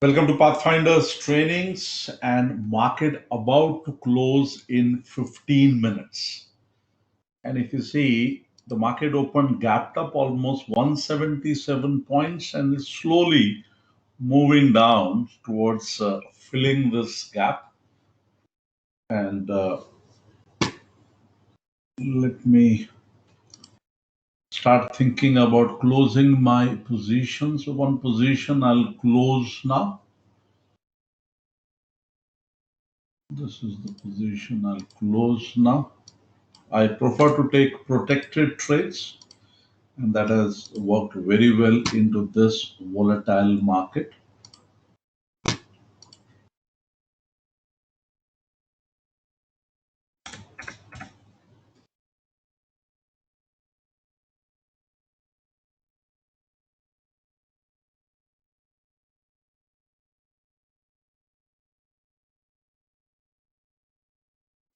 Welcome to Pathfinders trainings and market about to close in 15 minutes. And if you see, the market opened gapped up almost 177 points and is slowly moving down towards filling this gap. And let me start thinking about closing my position. So one position I'll close now. This is the position I'll close now. I prefer to take protected trades, and that has worked very well into this volatile market.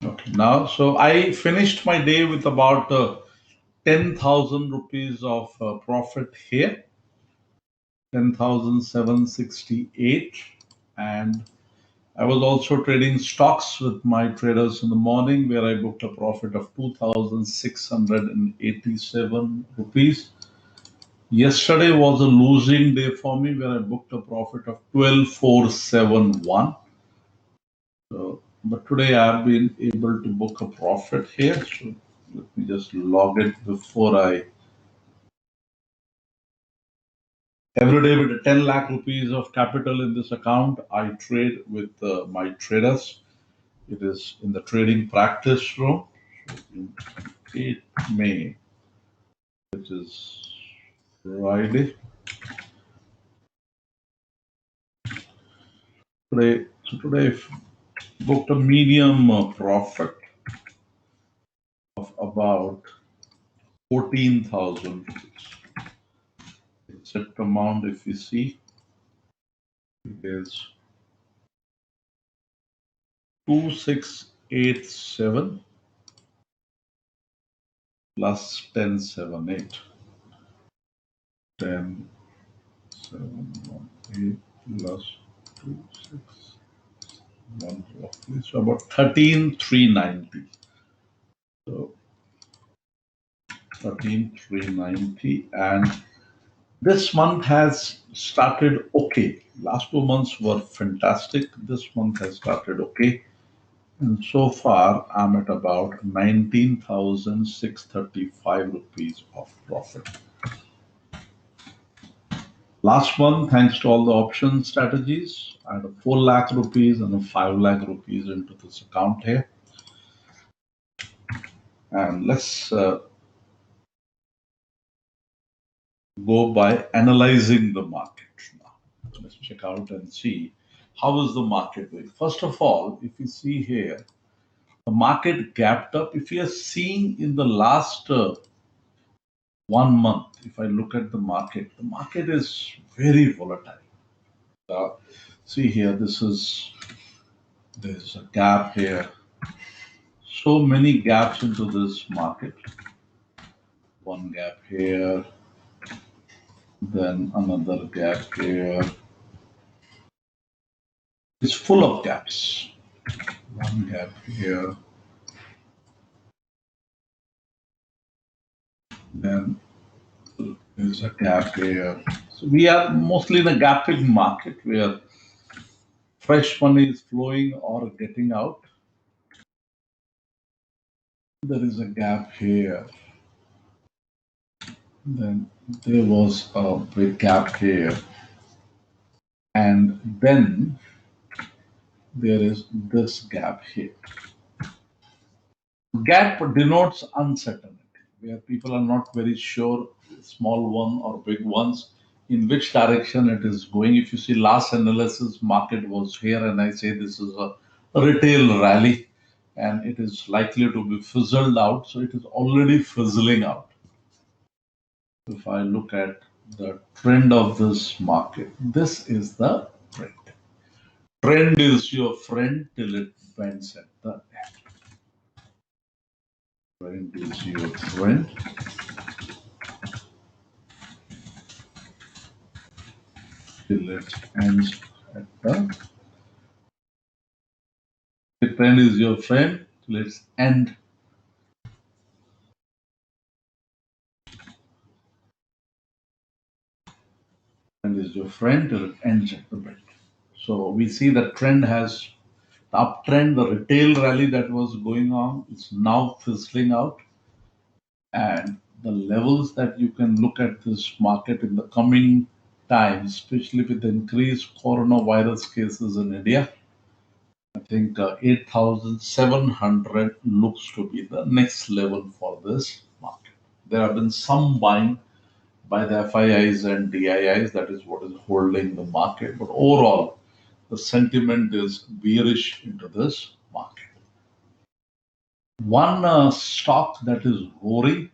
Okay, now, so I finished my day with about 10,000 rupees of profit here, 10,768. And I was also trading stocks with my traders in the morning where I booked a profit of 2,687 rupees. Yesterday was a losing day for me where I booked a profit of 12,471. So, but today I've been able to book a profit here. So let me just log it before I. Every day with 10 lakh rupees of capital in this account, I trade with my traders. It is in the trading practice room. So in 8 May, which is Friday. Today I booked a medium profit of about 14,000 rupees. Exact amount, if you see, it is 2687 plus 1078. 1078 plus 261 roughly. So about 13,390. So 13,390. And this month has started okay. Last 2 months were fantastic. This month has started okay. And so far, I'm at about 19,635 rupees of profit. Last month, thanks to all the option strategies, I had a 4 lakh rupees and a 5 lakh rupees into this account here. And let's go by analyzing the market now. Let's check out and see how is the market doing. First of all, if you see here, the market gapped up. If you are seeing in the last 1 month, if I look at the market is very volatile. See here, there's a gap here. So many gaps into this market. One gap here, then another gap here. It's full of gaps. One gap here, then there's a gap here. So we are mostly in a gapping market where fresh money is flowing or getting out. There is a gap here. Then there was a big gap here. And then there is this gap here. Gap denotes uncertainty, where people are not very sure, small one or big ones, in which direction it is going. If you see last analysis, market was here, and I say this is a retail rally, and it is likely to be fizzled out. So it is already fizzling out. If I look at the trend of this market, this is the trend. Trend is your friend till it bends at the end. Trend is your friend till it ends The trend is your friend. Let's end. Trend is your friend till it ends at the break. So we see the trend has the uptrend, the retail rally that was going on is now fizzling out, and the levels that you can look at this market in the coming times, especially with the increased coronavirus cases in India. I think 8,700 looks to be the next level for this market. There have been some buying by the FIIs and DIIs, that is what is holding the market. But overall, the sentiment is bearish into this market. One stock that is roaring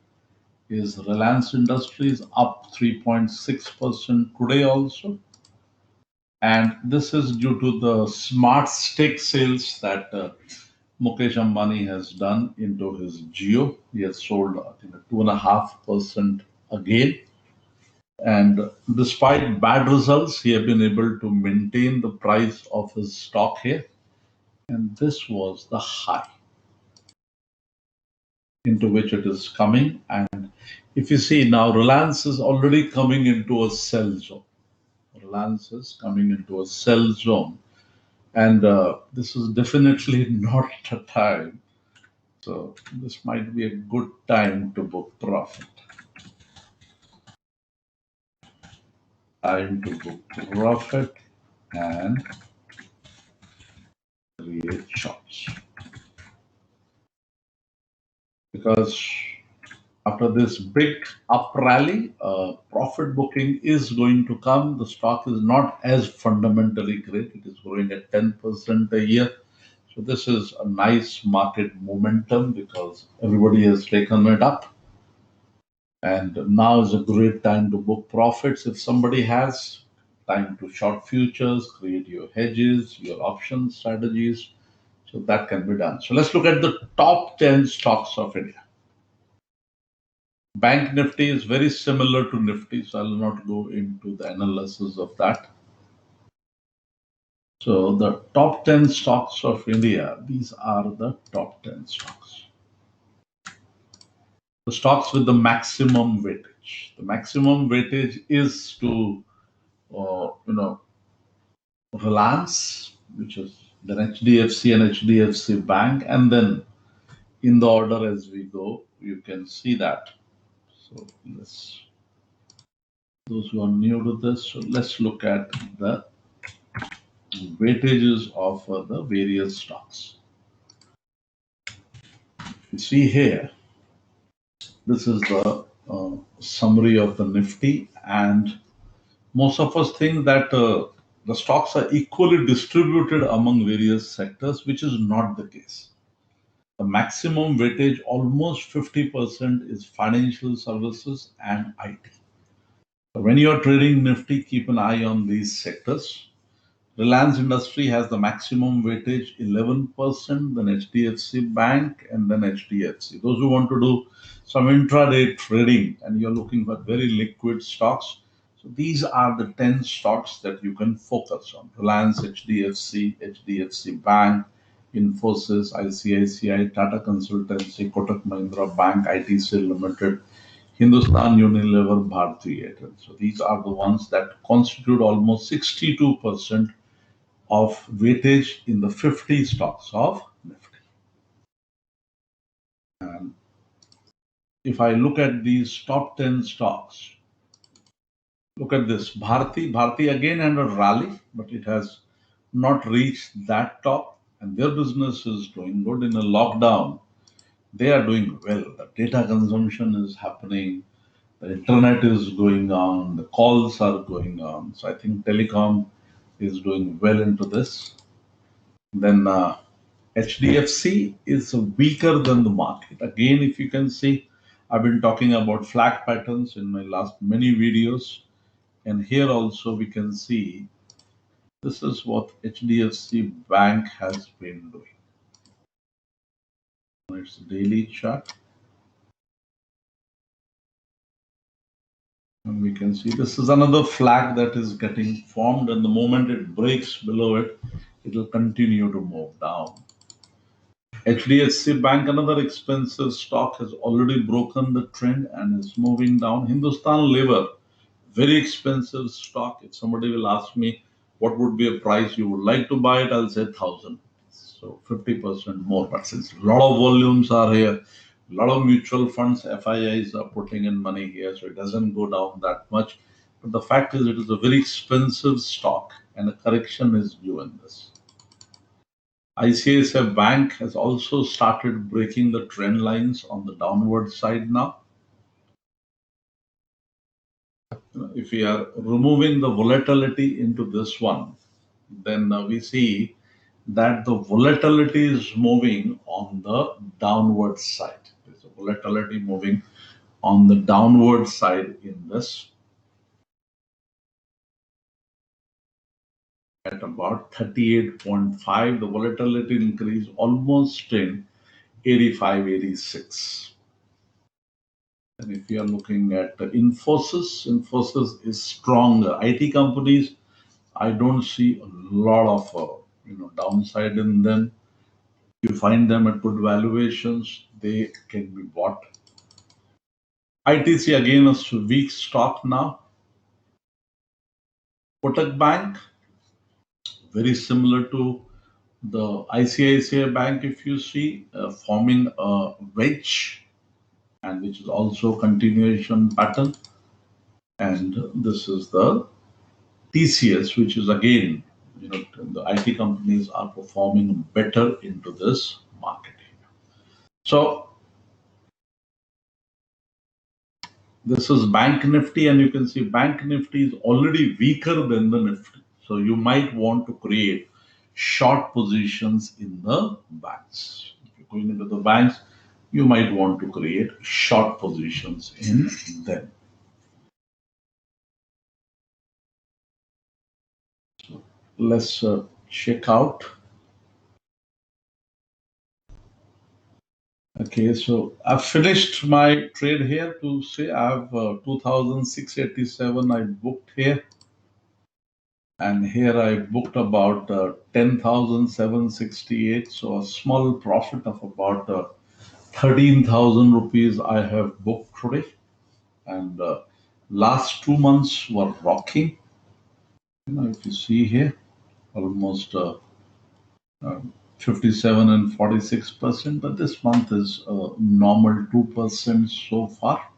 is Reliance Industries, up 3.6% today also. And this is due to the smart stake sales that Mukesh Ambani has done into his Geo. He has sold, I think, 2.5% again. And despite bad results, he has been able to maintain the price of his stock here. And this was the high into which it is coming. And if you see now, Reliance is already coming into a sell zone. Reliance is coming into a sell zone. And this is definitely not the time. So this might be a good time to book profit. Time to book profit and create shorts. Because after this big up rally, profit booking is going to come. The stock is not as fundamentally great. It is growing at 10% a year. So this is a nice market momentum because everybody has taken it up. And now is a great time to book profits. If somebody has time to short futures, create your hedges, your option strategies, so that can be done. So let's look at the top 10 stocks of India. Bank Nifty is very similar to Nifty, so I will not go into the analysis of that. So the top 10 stocks of India, these are the top 10 stocks. The stocks with the maximum weightage. The maximum weightage is to, Reliance, which is then HDFC and HDFC Bank, and then in the order as we go, you can see that. So let's, those who are new to this, so let's look at the weightages of the various stocks. You see here, this is the summary of the Nifty, and most of us think that the stocks are equally distributed among various sectors, which is not the case. The maximum weightage, almost 50%, is financial services and IT. So when you are trading Nifty, keep an eye on these sectors. Reliance Industry has the maximum weightage 11%, then HDFC Bank, and then HDFC. Those who want to do some intraday trading and you're looking for very liquid stocks, so these are the 10 stocks that you can focus on. Reliance, HDFC, HDFC Bank, Infosys, ICICI, Tata Consultancy, Kotak Mahindra Bank, ITC Limited, Hindustan Unilever, Bharti Airtel. So these are the ones that constitute almost 62% of weightage in the 50 stocks of Nifty. And if I look at these top 10 stocks, look at this. Bharti again had a rally, but it has not reached that top, and their business is doing good in a lockdown. They are doing well. The data consumption is happening, the internet is going on, the calls are going on. So I think telecom is doing well into this. Then HDFC is weaker than the market. Again, if you can see, I've been talking about flag patterns in my last many videos. And here also we can see this is what HDFC Bank has been doing. It's daily chart. And we can see this is another flag that is getting formed, and the moment it breaks below it, it will continue to move down. HDFC Bank, another expensive stock, has already broken the trend and is moving down. Hindustan Lever, very expensive stock. If somebody will ask me what would be a price you would like to buy it, I'll say 1,000. So 50% more. But since a lot of volumes are here, a lot of mutual funds, FIIs are putting in money here, so it doesn't go down that much. But the fact is, it is a very expensive stock, and a correction is due in this. ICICI Bank has also started breaking the trend lines on the downward side now. If we are removing the volatility into this one, then we see that the volatility is moving on the downward side. There's a volatility moving on the downward side in this at about 38.5. The volatility increase almost in 85, 86. And if you are looking at Infosys is stronger. IT companies, I don't see a lot of downside in them. You find them at good valuations, they can be bought. ITC again is a weak stock now. Kotak Bank, very similar to the ICICI Bank, if you see, forming a wedge, and which is also continuation pattern. And this is the TCS, which is again, the IT companies are performing better into this market. So this is Bank Nifty, and you can see Bank Nifty is already weaker than the Nifty. So you might want to create short positions in the banks. If you're going into the banks, you might want to create short positions in them. So let's check out. Okay, so I've finished my trade here to say I have 2,687 I booked here. And here I booked about 10,768. So a small profit of about 13,000 rupees I have booked today. And last 2 months were rocking. If you see here, almost uh, 57 and 46%. But this month is normal 2% so far.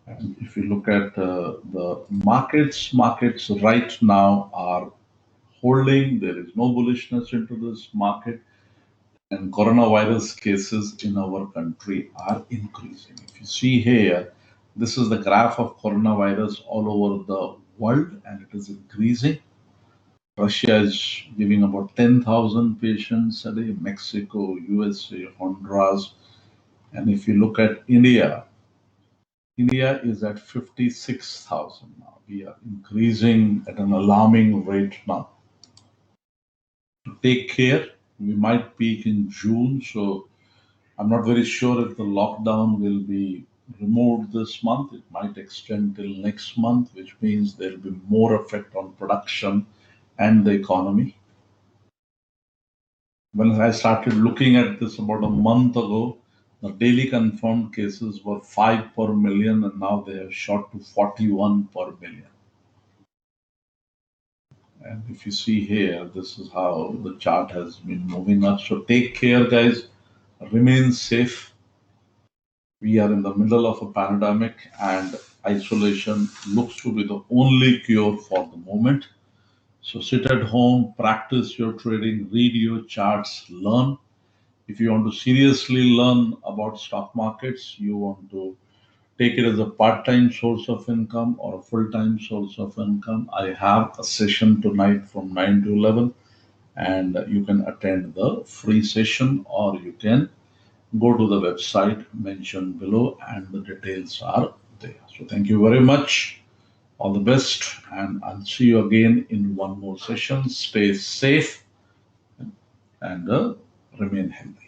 And if you look at the markets right now are holding. There is no bullishness into this market, and coronavirus cases in our country are increasing. If you see here, this is the graph of coronavirus all over the world, and it is increasing. Russia is giving about 10,000 patients a day, Mexico, USA, Honduras. And if you look at India, India is at 56,000 now. We are increasing at an alarming rate now. Take care. We might peak in June, so I'm not very sure if the lockdown will be removed this month. It might extend till next month, which means there will be more effect on production and the economy. When I started looking at this about a month ago, the daily confirmed cases were 5 per million, and now they have shot to 41 per million. And if you see here, this is how the chart has been moving up. So take care, guys. Remain safe. We are in the middle of a pandemic, and isolation looks to be the only cure for the moment. So sit at home, practice your trading, read your charts, learn. If you want to seriously learn about stock markets, you want to take it as a part-time source of income or a full-time source of income, I have a session tonight from 9 to 11, and you can attend the free session, or you can go to the website mentioned below, and the details are there. So thank you very much. All the best, and I'll see you again in one more session. Stay safe and remain healthy.